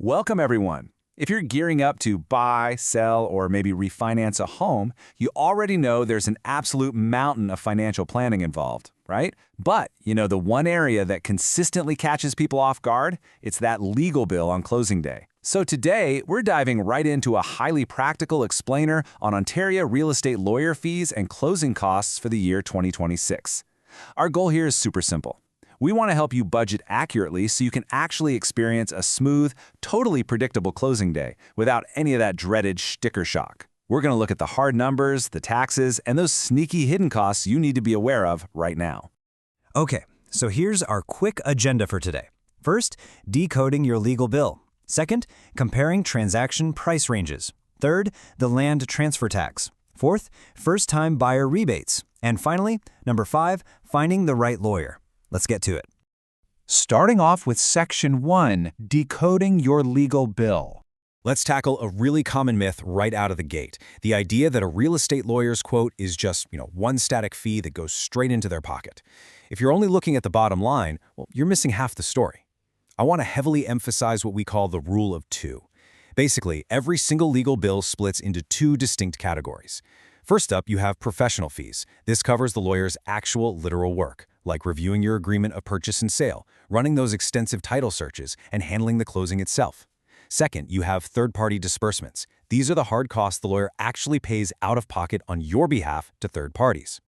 Welcome, everyone. If you're gearing up to buy, sell, or maybe refinance a home, you already know there's an absolute mountain of financial planning involved, right? But, the one area that consistently catches people off guard, it's that legal bill on closing day. So today, we're diving right into a highly practical explainer on Ontario real estate lawyer fees and closing costs for the year 2026. Our goal here is super simple. We want to help you budget accurately so you can actually experience a smooth, totally predictable closing day without any of that dreaded sticker shock. We're going to look at the hard numbers, the taxes, and those sneaky hidden costs you need to be aware of right now. Okay, so here's our quick agenda for today. First, decoding your legal bill. Second, comparing transaction price ranges. Third, the land transfer tax. Fourth, first-time buyer rebates. And finally, number 5, finding the right lawyer. Let's get to it. Starting off with Section 1, decoding your legal bill. Let's tackle a really common myth right out of the gate. The idea that a real estate lawyer's quote is just, one static fee that goes straight into their pocket. If you're only looking at the bottom line, well, you're missing half the story. I want to heavily emphasize what we call the rule of 2. Basically, every single legal bill splits into 2 distinct categories. First up, you have professional fees. This covers the lawyer's actual literal work, like reviewing your agreement of purchase and sale, running those extensive title searches, and handling the closing itself. Second, you have third-party disbursements. These are the hard costs the lawyer actually pays out of pocket on your behalf to third parties.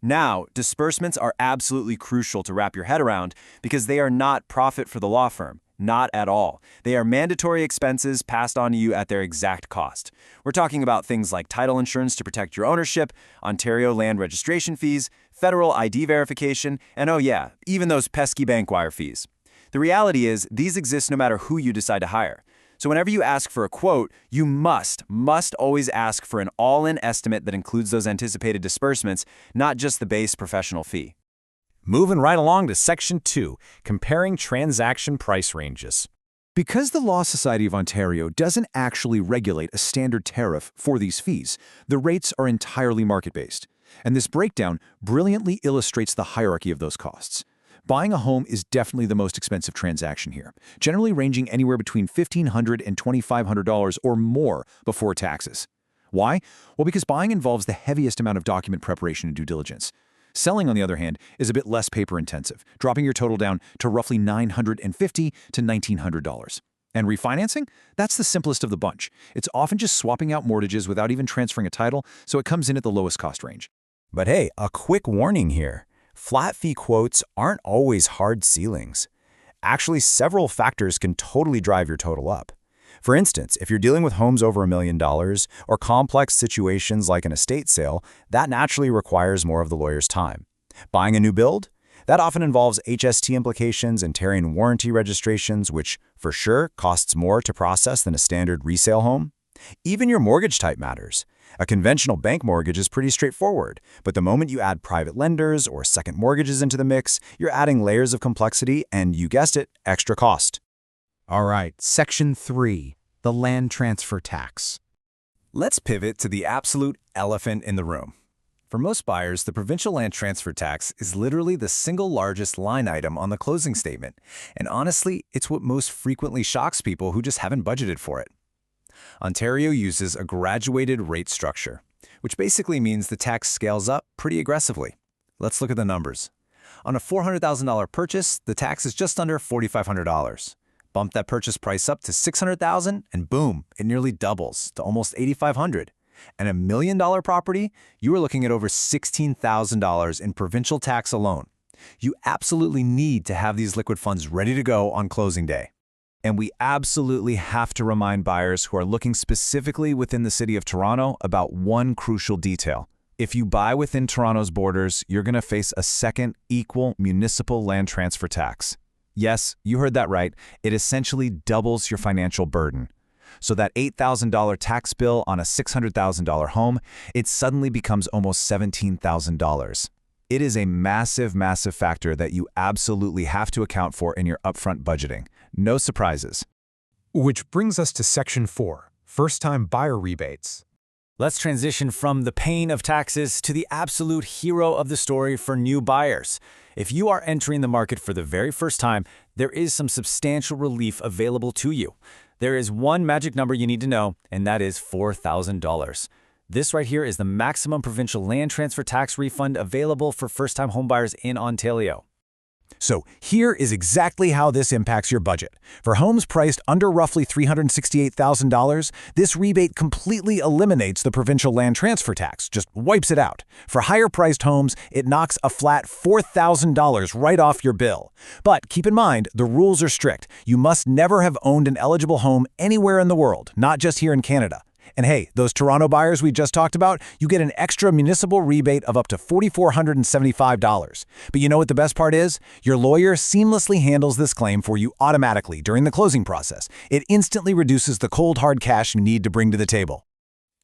Now, disbursements are absolutely crucial to wrap your head around because they are not profit for the law firm. Not at all. They are mandatory expenses passed on to you at their exact cost. We're talking about things like title insurance to protect your ownership, Ontario land registration fees, federal ID verification, and oh yeah, even those pesky bank wire fees. The reality is, these exist no matter who you decide to hire. So whenever you ask for a quote, you must always ask for an all-in estimate that includes those anticipated disbursements, not just the base professional fee. Moving right along to Section 2, comparing transaction price ranges. Because the Law Society of Ontario doesn't actually regulate a standard tariff for these fees, the rates are entirely market-based. And this breakdown brilliantly illustrates the hierarchy of those costs. Buying a home is definitely the most expensive transaction here, generally ranging anywhere between $1,500 and $2,500 or more before taxes. Why? Well, because buying involves the heaviest amount of document preparation and due diligence. Selling, on the other hand, is a bit less paper-intensive, dropping your total down to roughly $950 to $1,900. And refinancing? That's the simplest of the bunch. It's often just swapping out mortgages without even transferring a title, so it comes in at the lowest cost range. But hey, a quick warning here. Flat fee quotes aren't always hard ceilings. Actually, several factors can totally drive your total up. For instance, if you're dealing with homes over $1 million or complex situations like an estate sale, that naturally requires more of the lawyer's time. Buying a new build? That often involves HST implications and Ontario warranty registrations, which for sure costs more to process than a standard resale home. Even your mortgage type matters. A conventional bank mortgage is pretty straightforward, but the moment you add private lenders or second mortgages into the mix, you're adding layers of complexity and, you guessed it, extra cost. All right, Section 3, the land transfer tax. Let's pivot to the absolute elephant in the room. For most buyers, the provincial land transfer tax is literally the single largest line item on the closing statement. And honestly, it's what most frequently shocks people who just haven't budgeted for it. Ontario uses a graduated rate structure, which basically means the tax scales up pretty aggressively. Let's look at the numbers. On a $400,000 purchase, the tax is just under $4,500. Bump that purchase price up to $600,000 and boom, it nearly doubles to almost $8,500. And $1 million property, you are looking at over $16,000 in provincial tax alone. You absolutely need to have these liquid funds ready to go on closing day. And we absolutely have to remind buyers who are looking specifically within the City of Toronto about one crucial detail. If you buy within Toronto's borders, you're going to face a second equal municipal land transfer tax. Yes, you heard that right. It essentially doubles your financial burden. So that $8,000 tax bill on a $600,000 home, it suddenly becomes almost $17,000. It is a massive, massive factor that you absolutely have to account for in your upfront budgeting. No surprises. Which brings us to Section 4, first-time buyer rebates. Let's transition from the pain of taxes to the absolute hero of the story for new buyers. If you are entering the market for the very first time, there is some substantial relief available to you. There is one magic number you need to know, and that is $4,000. This right here is the maximum provincial land transfer tax refund available for first-time homebuyers in Ontario. So here is exactly how this impacts your budget. For homes priced under roughly $368,000, this rebate completely eliminates the provincial land transfer tax, just wipes it out. For higher-priced homes, it knocks a flat $4,000 right off your bill. But keep in mind, the rules are strict. You must never have owned an eligible home anywhere in the world, not just here in Canada. And hey, those Toronto buyers we just talked about, you get an extra municipal rebate of up to $4,475. But you know what the best part is? Your lawyer seamlessly handles this claim for you automatically during the closing process. It instantly reduces the cold hard cash you need to bring to the table.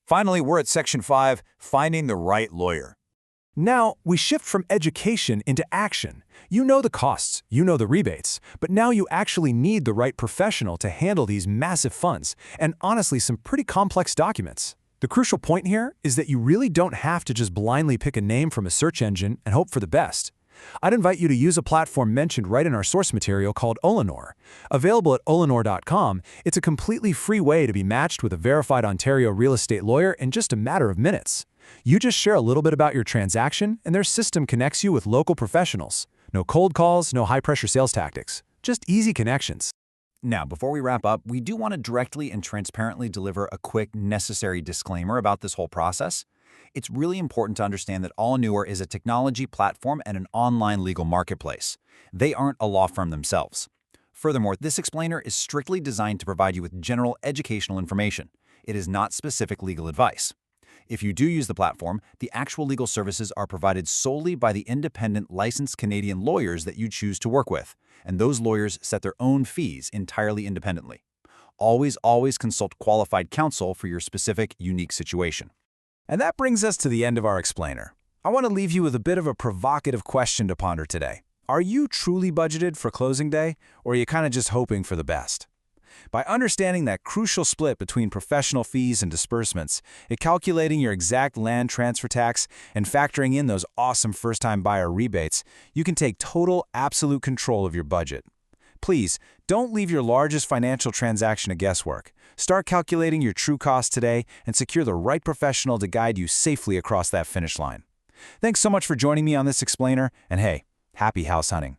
Finally, we're at Section 5, finding the right lawyer. Now, we shift from education into action. You know the costs, you know the rebates, but now you actually need the right professional to handle these massive funds, and honestly, some pretty complex documents. The crucial point here is that you really don't have to just blindly pick a name from a search engine and hope for the best. I'd invite you to use a platform mentioned right in our source material called Olenor. Available at olenor.com, it's a completely free way to be matched with a verified Ontario real estate lawyer in just a matter of minutes. You just share a little bit about your transaction, and their system connects you with local professionals. No cold calls, no high-pressure sales tactics. Just easy connections. Now, before we wrap up, we do want to directly and transparently deliver a quick, necessary disclaimer about this whole process. It's really important to understand that Olenor is a technology platform and an online legal marketplace. They aren't a law firm themselves. Furthermore, this explainer is strictly designed to provide you with general educational information. It is not specific legal advice. If you do use the platform, the actual legal services are provided solely by the independent licensed Canadian lawyers that you choose to work with, and those lawyers set their own fees entirely independently. Always consult qualified counsel for your specific, unique situation. And that brings us to the end of our explainer. I want to leave you with a bit of a provocative question to ponder today. Are you truly budgeted for closing day, or are you kind of just hoping for the best? By understanding that crucial split between professional fees and disbursements, calculating your exact land transfer tax, and factoring in those awesome first-time buyer rebates, you can take total, absolute control of your budget. Please, don't leave your largest financial transaction to guesswork. Start calculating your true costs today and secure the right professional to guide you safely across that finish line. Thanks so much for joining me on this explainer, and hey, happy house hunting.